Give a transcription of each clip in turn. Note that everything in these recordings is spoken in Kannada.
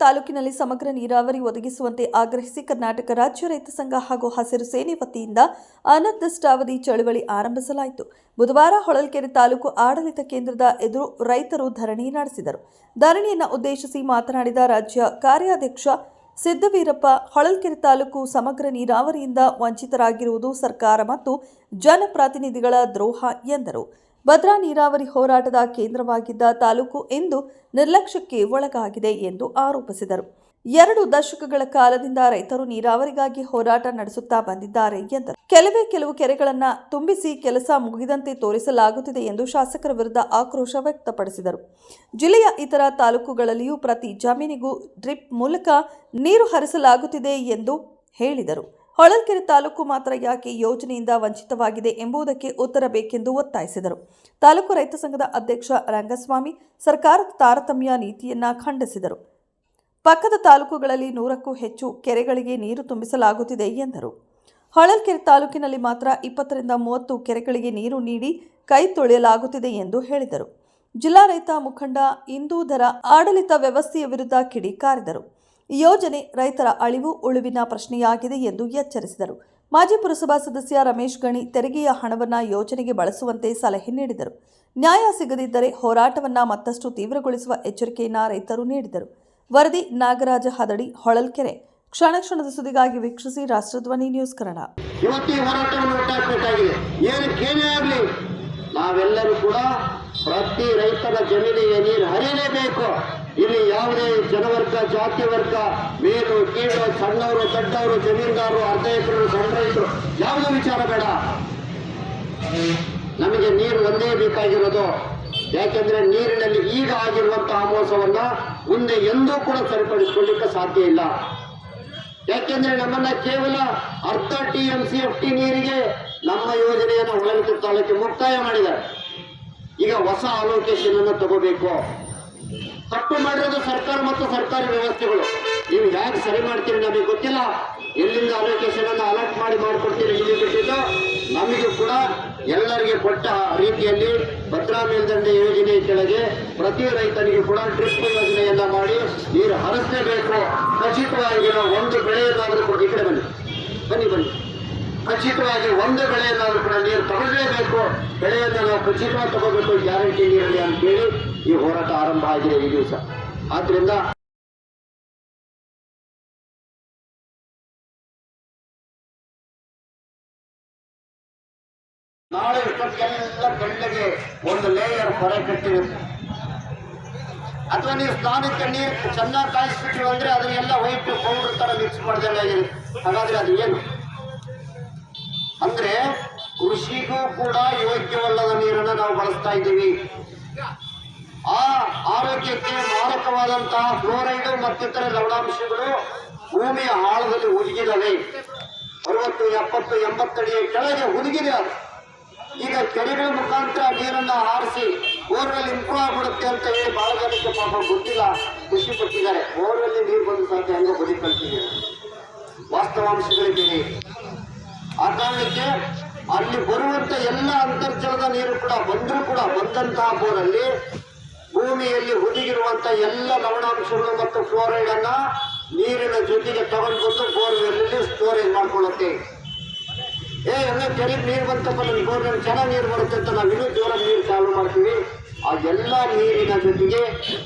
ತಾಲೂಕಿನಲ್ಲಿ ಸಮಗ್ರ ನೀರಾವರಿ ಒದಗಿಸುವಂತೆ ಆಗ್ರಹಿಸಿ ಕರ್ನಾಟಕ ರಾಜ್ಯ ರೈತ ಸಂಘ ಹಾಗೂ ಹಸಿರು ಸೇನೆ ವತಿಯಿಂದ ಅನಿರ್ದಿಷ್ಟಾವಧಿ ಚಳವಳಿ ಆರಂಭಿಸಲಾಯಿತು. ಬುಧವಾರ ಹೊಳಲ್ಕೆರೆ ತಾಲೂಕು ಆಡಳಿತ ಕೇಂದ್ರದ ಎದುರು ರೈತರು ಧರಣಿ ನಡೆಸಿದರು. ಧರಣಿಯನ್ನು ಉದ್ದೇಶಿಸಿ ಮಾತನಾಡಿದ ರಾಜ್ಯ ಕಾರ್ಯಾಧ್ಯಕ್ಷ ಸಿದ್ದವೀರಪ್ಪ, ಹೊಳಲ್ಕೆರೆ ತಾಲೂಕು ಸಮಗ್ರ ನೀರಾವರಿಯಿಂದ ವಂಚಿತರಾಗಿರುವುದು ಸರ್ಕಾರ ಮತ್ತು ಜನಪ್ರತಿನಿಧಿಗಳ ದ್ರೋಹ ಎಂದರು. ಭದ್ರಾ ನೀರಾವರಿ ಹೋರಾಟದ ಕೇಂದ್ರವಾಗಿದ್ದ ತಾಲೂಕು ಇಂದು ನಿರ್ಲಕ್ಷ್ಯಕ್ಕೆ ಒಳಗಾಗಿದೆ ಎಂದು ಆರೋಪಿಸಿದರು. 2 ದಶಕಗಳ ಕಾಲದಿಂದ ರೈತರು ನೀರಾವರಿಗಾಗಿ ಹೋರಾಟ ನಡೆಸುತ್ತಾ ಬಂದಿದ್ದಾರೆ ಎಂದರು. ಕೆಲವು ಕೆರೆಗಳನ್ನು ತುಂಬಿಸಿ ಕೆಲಸ ಮುಗಿದಂತೆ ತೋರಿಸಲಾಗುತ್ತಿದೆ ಎಂದು ಶಾಸಕರ ವಿರುದ್ಧ ಆಕ್ರೋಶ ವ್ಯಕ್ತಪಡಿಸಿದರು. ಜಿಲ್ಲೆಯ ಇತರ ತಾಲೂಕುಗಳಲ್ಲಿಯೂ ಪ್ರತಿ ಜಮೀನಿಗೂ ಡ್ರಿಪ್ ಮೂಲಕ ನೀರು ಹರಿಸಲಾಗುತ್ತಿದೆ ಎಂದು ಹೇಳಿದರು. ಹೊಳಲ್ಕೆರೆ ತಾಲೂಕು ಮಾತ್ರ ಯಾಕೆ ಯೋಜನೆಯಿಂದ ವಂಚಿತವಾಗಿದೆ ಎಂಬುದಕ್ಕೆ ಉತ್ತರ ಬೇಕೆಂದು ಒತ್ತಾಯಿಸಿದರು. ತಾಲೂಕು ರೈತ ಸಂಘದ ಅಧ್ಯಕ್ಷ ರಂಗಸ್ವಾಮಿ ಸರ್ಕಾರದ ತಾರತಮ್ಯ ನೀತಿಯನ್ನ ಖಂಡಿಸಿದರು. ಪಕ್ಕದ ತಾಲೂಕುಗಳಲ್ಲಿ 100ಕ್ಕೂ ಹೆಚ್ಚು ಕೆರೆಗಳಿಗೆ ನೀರು ತುಂಬಿಸಲಾಗುತ್ತಿದೆ ಎಂದರು. ಹೊಳಲ್ಕೆರೆ ತಾಲೂಕಿನಲ್ಲಿ ಮಾತ್ರ 20 ರಿಂದ 30 ಕೆರೆಗಳಿಗೆ ನೀರು ನೀಡಿ ಕೈ ತೊಳೆಯಲಾಗುತ್ತಿದೆ ಎಂದು ಹೇಳಿದರು. ಜಿಲ್ಲಾ ರೈತ ಮುಖಂಡ ಇಂದೂಧರ ಆಡಳಿತ ವ್ಯವಸ್ಥೆಯ ವಿರುದ್ಧ ಕಿಡಿಕಾರಿದರು. ಈ ಯೋಜನೆ ರೈತರ ಅಳಿವು ಉಳಿವಿನ ಪ್ರಶ್ನೆಯಾಗಿದೆ ಎಂದು ಎಚ್ಚರಿಸಿದರು. ಮಾಜಿ ಪುರಸಭಾ ಸದಸ್ಯ ರಮೇಶ್ ಗಣಿ ತೆರಿಗೆಯ ಹಣವನ್ನು ಯೋಜನೆಗೆ ಬಳಸುವಂತೆ ಸಲಹೆ ನೀಡಿದರು. ನ್ಯಾಯ ಸಿಗದಿದ್ದರೆ ಹೋರಾಟವನ್ನು ಮತ್ತಷ್ಟು ತೀವ್ರಗೊಳಿಸುವ ಎಚ್ಚರಿಕೆಯನ್ನು ರೈತರು ನೀಡಿದರು. ವರದಿ ನಾಗರಾಜ ಹದಡಿ, ಹೊಳಲ್ಕೆರೆ. ಕ್ಷಣ ಕ್ಷಣದ ಸುದ್ದಿಗಾಗಿ ವೀಕ್ಷಿಸಿ ರಾಷ್ಟ್ರಧ್ವನಿ ನ್ಯೂಸ್ ಕನ್ನಡ. ನಾವೆಲ್ಲರೂ ಕೂಡ ಪ್ರತಿ ರೈತರ ಜಮೀನಿಗೆ ನೀರು ಹರಿಯಲೇಬೇಕು. ಇಲ್ಲಿ ಯಾವುದೇ ಜನವರ್ಗ, ಜಾತಿ ವರ್ಗ, ಮೇಲು ಕೀಳು, ಸಣ್ಣವರು, ದೊಡ್ಡವರು, ಜಮೀನ್ದಾರರು, ಅರ್ಧ ಎಕರೆ, ಸಣ್ಣ ರೈತರು, ಯಾವುದೇ ವಿಚಾರ ಬೇಡ. ನಮಗೆ ನೀರು ಒಂದೇ ಬೇಕಾಗಿರೋದು. ಯಾಕೆಂದ್ರೆ ನೀರಿನಲ್ಲಿ ಈಗ ಆಗಿರುವಂತಹ ಮೋಸವನ್ನ ಮುಂದೆ ಎಂದೂ ಕೂಡ ಸರಿಪಡಿಸಿಕೊಳ್ಳಿಕ್ಕೆ ಸಾಧ್ಯ ಇಲ್ಲ. ಯಾಕೆಂದ್ರೆ ನಮ್ಮನ್ನ ಕೇವಲ ಅರ್ಧ TMCFT ನೀರಿಗೆ ನಮ್ಮ ಯೋಜನೆಯನ್ನು ಹೊಳಲ್ಕೆರೆ ತಾಲೂಕಿಗೆ ಮುಕ್ತಾಯ ಮಾಡಿದ್ದಾರೆ. ಈಗ ಹೊಸ ಅಲೋಕೇಶನ್ ಅನ್ನು ತಗೋಬೇಕು. ತಪ್ಪು ಮಾಡಿರೋದು ಸರ್ಕಾರ ಮತ್ತು ಸರ್ಕಾರಿ ವ್ಯವಸ್ಥೆಗಳು. ನೀವು ಯಾಕೆ ಸರಿ ಮಾಡ್ತೀರಿ ನಮಗೆ ಗೊತ್ತಿಲ್ಲ. ಎಲ್ಲಿಂದ ಅಲೋಕೇಶನ್ ಅನ್ನು ಅಲರ್ಟ್ ಮಾಡಿಕೊಡ್ತೀರಿ ಇಲ್ಲಿ ಬಿಟ್ಟಿದ್ದು. ನಮಗೂ ಕೂಡ ಎಲ್ಲರಿಗೆ ಕೊಟ್ಟ ರೀತಿಯಲ್ಲಿ ಭದ್ರಾ ಮೇಲ್ದಂಡೆ ಯೋಜನೆ ಕೆಳಗೆ ಪ್ರತಿ ರೈತನಿಗೆ ಕೂಡ ಡ್ರಿಪ್ ಯೋಜನೆಯನ್ನ ಮಾಡಿ ನೀರು ಹರಿಸಲೇಬೇಕು. ಖಚಿತವಾಗಿ ಒಂದು ಬೆಳೆಯನ್ನಾದರೂ ಕೂಡ ಈ ಕಡೆ ಬನ್ನಿ ಖಚಿತವಾಗಿ ಒಂದು ಬೆಳೆಯನ್ನಾದರೂ ಕೂಡ ನೀರು ತಗೊಳ್ಳೇಬೇಕು. ಬೆಳೆಯನ್ನು ನಾವು ಖಚಿತವಾಗಿ ತಗೋಬೇಕು, ಗ್ಯಾರಂಟಿ ನೀರಲ್ಲಿ ಅಂತೇಳಿ ಈ ಹೋರಾಟ ಆರಂಭ ಆಗಿದೆ ಈ ದಿವಸ. ಆದ್ರಿಂದ ನಾಳೆ ಇಷ್ಟೊತ್ತಿಗೆಲ್ಲ ಬೆಳ್ಳಗೆ ಒಂದು ಲೇಯರ್ ಹೊರ ಕಟ್ಟಿರುತ್ತೆ. ಅಥವಾ ನೀವು ಸ್ನಾನಕ್ಕೆ ನೀರು ಚೆನ್ನಾಗಿ ಕಾಯಿಸ್ಬಿಟ್ಟು ಅಂದ್ರೆ ಅದನ್ನೆಲ್ಲ ವೈಟ್ ಪೌಡರ್ ತರ ಮಿಕ್ಸ್ ಮಾಡಿದಂಗಾಗಿರುತ್ತೆ. ಹಾಗಾದ್ರೆ ಅದು ಏನು ಅಂದ್ರೆ ಕೃಷಿಗೂ ಕೂಡ ಯೋಗ್ಯವಲ್ಲದ ನೀರನ್ನು ನಾವು ಬಳಸ್ತಾ ಇದ್ದೀವಿ. ಆ ಆರೋಗ್ಯಕ್ಕೆ ಮಾರಕವಾದಂತಹ ಫ್ಲೋರೈಡ್ ಮತ್ತಿತರ ಲವಣಾಂಶಗಳು ಭೂಮಿಯ ಆಳದಲ್ಲಿ ಹುದುಗಿದವೆ. 60, 70, 80 ಅಡಿಯ ಕೆಳಗೆ ಹುದುಗಿದೆ ಅದು. ಈಗ ಕೆರೆಗಳ ಮುಖಾಂತರ ನೀರನ್ನು ಹಾರಿಸಿ ಬೋರ್ವೆಲ್ ಇಂಪ್ರೂವ್ ಆಗ್ಬಿಡುತ್ತೆ ಅಂತ ಹೇಳಿ ಬಹಳ ಜನಕ್ಕೆ ಪಾಪ ಗೊತ್ತಿಲ್ಲ, ಖುಷಿ ಪಟ್ಟಿದ್ದಾರೆ. ಬೋರ್ವೆಲ್ ನೀರು ಬಂದು ಸಾಧ್ಯ ಹೆಂಗೋ ಬದುಕಲ್ತಿದೆ. ವಾಸ್ತವಾಂಶಗಳಿದೆ. ಆ ಕಾರಣಕ್ಕೆ ಅಲ್ಲಿ ಬರುವಂತ ಎಲ್ಲ ಅಂತರ್ಜಲದ ನೀರು ಕೂಡ ಬಂದರೂ ಕೂಡ ಬಂದಂತಹ ಬೋರಲ್ಲಿ ಭೂಮಿಯಲ್ಲಿ ಹುದುಗಿರುವಂತ ಎಲ್ಲ ಲವಣಾಂಶಗಳು ಮತ್ತು ಫ್ಲೋರೈಡ್ ಅನ್ನ ನೀರಿನ ಜೊತೆಗೆ ತಗೊಂಡು ಬಂದು ಬೋರ್ವೆಲ್ ಸ್ಟೋರೇಜ್ ಮಾಡ್ಕೊಳ್ಳುತ್ತೆ. ಎಲ್ಲ ಕೆರೆಗೆ ನೀರು ಬಂತಪ್ಪ, ನಮ್ಗೆ ಬೋರ್ವೆಲ್ ಚೆನ್ನಾಗಿ ನೀರು ಬರುತ್ತೆ ಅಂತ ನಾವು ಇನ್ನೂ ಜೋರಾಗಿ ನೀರು ಚಾಲು ಮಾಡ್ತೀವಿ. ಆ ಎಲ್ಲ ನೀರಿನ ಜೊತೆಗೆ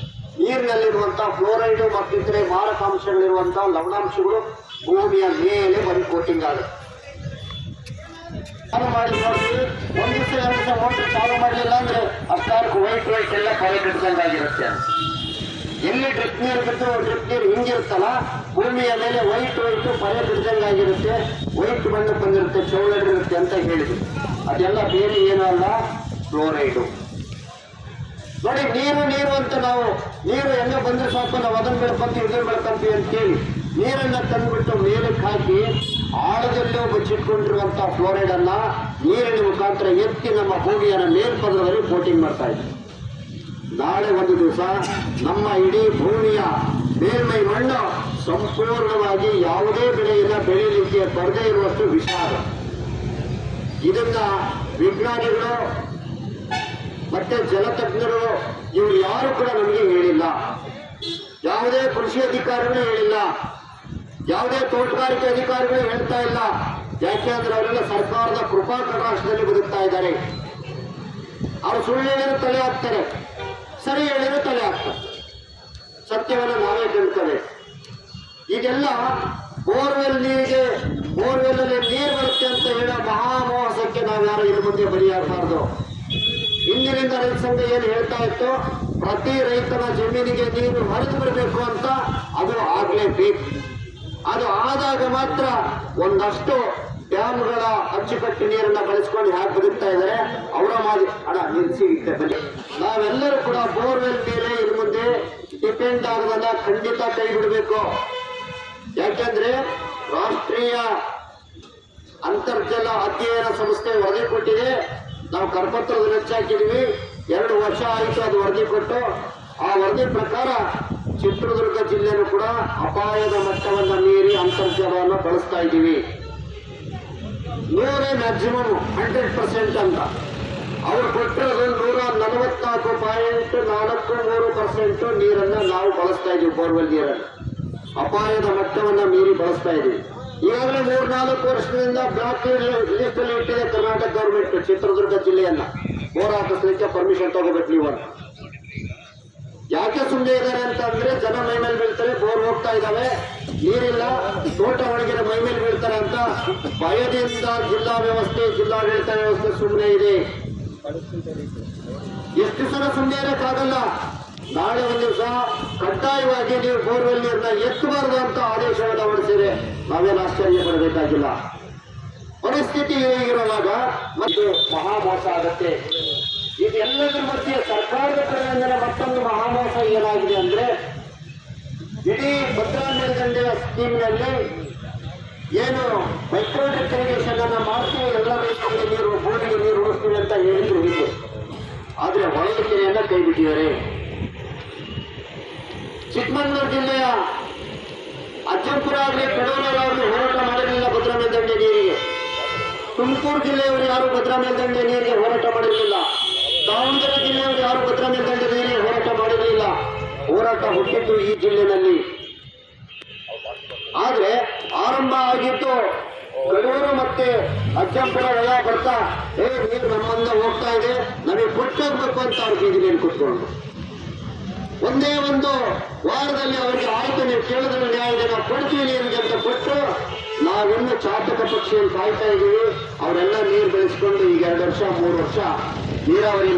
ನೀರಿನಲ್ಲಿರುವಂತಹ ಫ್ಲೋರೈಡ್ ಮತ್ತಿತರೆ ಮಾರಕಾಂಶಗಳಿರುವಂತಹ ಲವಣಾಂಶಗಳು ಭೂಮಿಯ ಮೇಲೆ ಬಂದು ಕೋಟಿಂಗ್ ಆಗುತ್ತೆ. ಚಾಲು ಮಾಡಿ ನೋಡ್ತೀವಿ. 1 ದಿವಸ 2 ದಿವಸ ಮೋಟರ್ ಚಾಲು ಮಾಡಲಿಲ್ಲ ಅಂದ್ರೆ ಅಷ್ಟಾರ್ಕು ವೈಟ್ ಎಲ್ಲ ಪೊರೆ ಕಟ್ಟಿದಂಗಾಗಿರುತ್ತೆ. ಎಲ್ಲಿ ಡ್ರಿಪ್ ನೀರು ಬಿಟ್ಟು ಡ್ರಿಪ್ ನೀರು ಹಿಂಗಿರುತ್ತಲ್ಲ, ಭೂಮಿಯ ಮೇಲೆ ವೈಟ್ ಪೊರೆ ಬಿಡ್ದಂಗಾಗಿರುತ್ತೆ. ವೈಟ್ ಬಣ್ಣ ಬಂದಿರುತ್ತೆ, ಚೌಳಡಿರುತ್ತೆ ಅಂತ ಹೇಳಿದ್ವಿ. ಅದೆಲ್ಲ ಬೇರೆ ಏನೂ ಅಲ್ಲ, ಫ್ಲೋರೈಡು. ನೋಡಿ, ನೀರು ಅಂತ ನಾವು ನೀರು ಹೆಂಗ ಬಂದ್ರೆ ಸಾಕು, ನಾವು ಅದನ್ನು ಬೆಳ್ಕೊಂತೀವಿ ಇದನ್ನು ಬೆಳ್ಕೊಂತೀವಿ ಅಂತೇಳಿ ನೀರನ್ನು ತಂದುಬಿಟ್ಟು ಮೇಲಕ್ಕೆ ಹಾಕಿ ಆಳದಲ್ಲೂ ಬಚ್ಚಿಟ್ಕೊಂಡಿರುವಂತಹ ಫ್ಲೋರೈಡ್ ಅನ್ನ ನೀರಿನ ಮುಖಾಂತರ ಎತ್ತಿ ನಮ್ಮ ಭೂಮಿಯನ್ನು ಮೇಲ್ಪದರದಲ್ಲಿ ಕೋಟಿಂಗ್ ಮಾಡ್ತಾ ಇದ್ವಿ. ನಾಳೆ ಒಂದು ದಿವಸ ನಮ್ಮ ಇಡೀ ಭೂಮಿಯ ಮೇಲ್ಮೈ ಮಣ್ಣು ಸಂಪೂರ್ಣವಾಗಿ ಯಾವುದೇ ಬೆಳೆಯನ್ನ ಬೆಳೆಯಲಿಕ್ಕೆ ಬರದೇ ಇರುವಷ್ಟು ವಿಷ. ಇದನ್ನ ವಿಜ್ಞಾನಿಗಳು ಮತ್ತೆ ಜಲತಜ್ಞರು ಇವರು ಯಾರು ಕೂಡ ನಮಗೆ ಹೇಳಿಲ್ಲ. ಯಾವುದೇ ಕೃಷಿ ಅಧಿಕಾರಿಗಳು ಹೇಳಿಲ್ಲ, ಯಾವುದೇ ತೋಟಗಾರಿಕೆ ಅಧಿಕಾರಿಗಳು ಹೇಳ್ತಾ ಇಲ್ಲ. ಯಾಕೆಂದ್ರೆ ಅವರೆಲ್ಲ ಸರ್ಕಾರದ ಕೃಪಾ ಕಟಾಕ್ಷದಲ್ಲಿ ಬದುಕ್ತಾ ಇದ್ದಾರೆ. ಅವ್ರು ಸುಳ್ಳು ಹೇಳಿದ್ರು ತಲೆ ಹಾಕ್ತಾರೆ, ಸರಿ ಹೇಳಿದ್ರು ತಲೆ ಹಾಕ್ತಾರೆ. ಸತ್ಯವನ್ನು ನಾವೇ ತಿಳ್ತೇವೆ. ಇದೆಲ್ಲ ಬೋರ್ವೆಲ್ ಬೋರ್ವೆಲ್ಲಲ್ಲಿ ನೀರು ಬರುತ್ತೆ ಅಂತ ಹೇಳೋ ಮಹಾಮೋಹಸಕ್ಕೆ ನಾವು ಯಾರು ಇನ್ನು ಮುಂದೆ ಬಲಿಯಾಗಬಾರ್ದು. ಇಂದಿನಿಂದ ರೈತ ಸಂಘ ಏನು ಹೇಳ್ತಾ ಇತ್ತು, ಪ್ರತಿ ರೈತನ ಜಮೀನಿಗೆ ನೀರು ಹರಿದು ಬರಬೇಕು ಅಂತ, ಅದು ಆಗ್ಲೇಬೇಕು. ಅದು ಆದಾಗ ಮಾತ್ರ ಒಂದಷ್ಟು ಡ್ಯಾಮ್ಗಳ ಅಚ್ಚುಕಟ್ಟು ನೀರನ್ನ ಬಳಸ್ಕೊಂಡು ಹ್ಯಾಕ್ ಬದುಕ್ತಾ ಇದ್ದಾರೆ. ಅವರ ಮಾದಿ ನೀರು ಸಿಗುತ್ತೆ ಬನ್ನಿ. ನಾವೆಲ್ಲರೂ ಕೂಡ ಬೋರ್ವೆಲ್ ಮೇಲೆ ಇನ್ನು ಮುಂದೆ ಡಿಪೆಂಡ್ ಆಗೋದನ್ನ ಖಂಡಿತ ಕೈ ಬಿಡಬೇಕು. ಯಾಕೆಂದ್ರೆ ರಾಷ್ಟ್ರೀಯ ಅಂತರ್ಜಲ ಅಧ್ಯಯನ ಸಂಸ್ಥೆ ವರದಿ ಕೊಟ್ಟಿದೆ. ನಾವು ಕರಪತ್ರದಲ್ಲಿ ಹೆಚ್ಚಾಕಿದ್ವಿ, 2 ವರ್ಷ ಆಯಿತು ಅದು ವರದಿ ಕೊಟ್ಟು. ಆ ವರದಿ ಪ್ರಕಾರ ಚಿತ್ರದುರ್ಗ ಜಿಲ್ಲೆನೂ ಕೂಡ ಅಪಾಯದ ಮಟ್ಟವನ್ನು ಮೀರಿ ಅಂತರ್ಜಲವನ್ನು ಬಳಸ್ತಾ ಇದ್ದೀವಿ. 100 ಮ್ಯಾಕ್ಸಿಮಮ್ 100% ಅಂತ ಅವ್ರು ಕೊಟ್ಟಿರೋದು 144.43% ನೀರನ್ನು ನಾವು ಬಳಸ್ತಾ ಇದ್ದೀವಿ. ಬೋರ್ವೆಲ್ ನೀರನ್ನು ಅಪಾಯದ ಮಟ್ಟವನ್ನು ಮೀರಿ ಬಳಸ್ತಾ ಇದ್ದೀವಿ. ಈಗಾಗಲೇ 3-4 ವರ್ಷದಿಂದ ಬ್ಲಾಕ್ ಲಿಸ್ಟ್ ಅಲ್ಲಿ ಇಟ್ಟಿದೆ ಕರ್ನಾಟಕ ಗೌರ್ಮೆಂಟ್ ಚಿತ್ರದುರ್ಗ ಜಿಲ್ಲೆಯನ್ನ. ಬೋರ್ ಹಾಕಿಸ್ಲಿಕ್ಕೆ ಪರ್ಮಿಷನ್ ತಗೋಬೇಕು ನೀವು ಅಂತ. ಯಾಕೆ ಸುಮ್ಮನೆ ಇದ್ದಾರೆ ಅಂತ ಅಂದ್ರೆ ಜನ ಮೈಮೇಲೆ ಬೀಳ್ತಾರೆ, ಬೋರ್ ಹೋಗ್ತಾ ಇದ್ದಾವೆ, ನೀರಿಲ್ಲ, ತೋಟ ಒಳಗಿನ ಮೈಮೇಲೆ ಬೀಳ್ತಾರೆ ಅಂತ ಭಯದಿಂದ ಜಿಲ್ಲಾಡಳಿತ ವ್ಯವಸ್ಥೆ ಸುಮ್ಮನೆ ಇದೆ. ಎಷ್ಟು ಸಲ ಸುಮ್ಮನೆ ಇರಕ್ಕಾಗಲ್ಲ. ನಾಳೆ ಒಂದು ದಿವಸ ಕಡ್ಡಾಯವಾಗಿ ನೀವು ಬೋರ್ವೆಲ್ ನೀರನ್ನ ಎತ್ತಬಾರದು ಅಂತ ಆದೇಶವನ್ನು ಹೊರಡಿಸಿದ್ರೆ ನಾವೇನು ಆಶ್ಚರ್ಯ ಪಡಬೇಕಾಗಿಲ್ಲ. ಪರಿಸ್ಥಿತಿ ಹೀಗಿರುವಾಗ ಮತ್ತೆ ಮಹಾಮೋಸ ಆಗತ್ತೆ. ಇದೆಲ್ಲದರ ಮಧ್ಯೆ ಸರ್ಕಾರದ ಕಡೆಯಿಂದ ಮತ್ತೊಂದು ಮಹಾಮೋಸ ಏನಾಗಿದೆ ಅಂದ್ರೆ, ಇಡೀ ಭದ್ರಾ ಮೇಲ್ದಂಡೆಯ ಸ್ಕೀಮ್ನಲ್ಲಿ ಏನು ಮೈಕ್ರೋ ಇರಿಗೇಷನ್ ಅನ್ನ ಮಾಡ್ತೀವಿ, ಎಲ್ಲ ರೈತರಿಗೆ ನೀರು, ಭೂಮಿಗೆ ನೀರು ಉಳಿಸ್ತೀವಿ ಅಂತ ಹೇಳಿದ್ರು ಹೀಗೆ. ಆದ್ರೆ ಹೊರಳಿಕೆರೆಯನ್ನ ಕೈ ಬಿಟ್ಟಿದ್ದಾರೆ. ಚಿಕ್ಕಮಗಳೂರು ಜಿಲ್ಲೆಯ ಅಜ್ಜಂಪುರ ಆಗಲಿ, ಕಡೂರವರಾಗಲಿ ಹೋರಾಟ ಮಾಡಿರಲಿಲ್ಲ ಭದ್ರಾ ಮೇಲ್ದಂಡೆ ನೀರಿಗೆ. ತುಮಕೂರು ಜಿಲ್ಲೆಯವರು ಯಾರು ಭದ್ರಾ ಮೇಲ್ದಂಡೆ ನೀರಿಗೆ ಹೋರಾಟ ಮಾಡಿರಲಿಲ್ಲ. ದಾವಣಗೆರೆ ಜಿಲ್ಲೆಯವರು ಯಾರು ಭದ್ರಾ ಮೇಲ್ದಂಡೆ ನೀರಿಗೆ ಹೋರಾಟ ಮಾಡಿರಲಿಲ್ಲ. ಹೋರಾಟ ಹುಟ್ಟಿದ್ದು ಈ ಜಿಲ್ಲೆನಲ್ಲಿ. ಆದ್ರೆ ಆರಂಭ ಆಗಿದ್ದು ಕಡೂರು ಮತ್ತೆ ಅಜ್ಜಂಪುರ ವಯ ಬರ್ತಾ, ನೀರು ನಮ್ಮಿಂದ ಹೋಗ್ತಾ ಇದೆ, ನಮಗೆ ಕೊಟ್ಟೋಗ್ಬೇಕು ಅಂತ ಅವ್ರ ಬೀದಿನಲ್ಲಿ ಕೂತ್ಕೊಂಡು ಒಂದೇ ಒಂದು ವಾರದಲ್ಲಿ ಅವರಿಗೆ ಆಯ್ತು, ನೀವು ಕೇಳಿದ್ರೆ ನ್ಯಾಯ ಇದೆ, ನಾವು ಕೊಡ್ತೀವಿ ನೀರಿಗೆ ಅಂತ ಕೊಟ್ಟು, ನಾವಿನ್ನು ಚಾತಕ ಪಕ್ಷಿಯನ್ನು ಕಾಯ್ತಾ ಇದ್ದೀವಿ. ಅವರೆಲ್ಲ ನೀರು ಬೆಳೆಸ್ಕೊಂಡು ಈಗ 2 ವರ್ಷ 3 ವರ್ಷ ನೀರಾವರಿ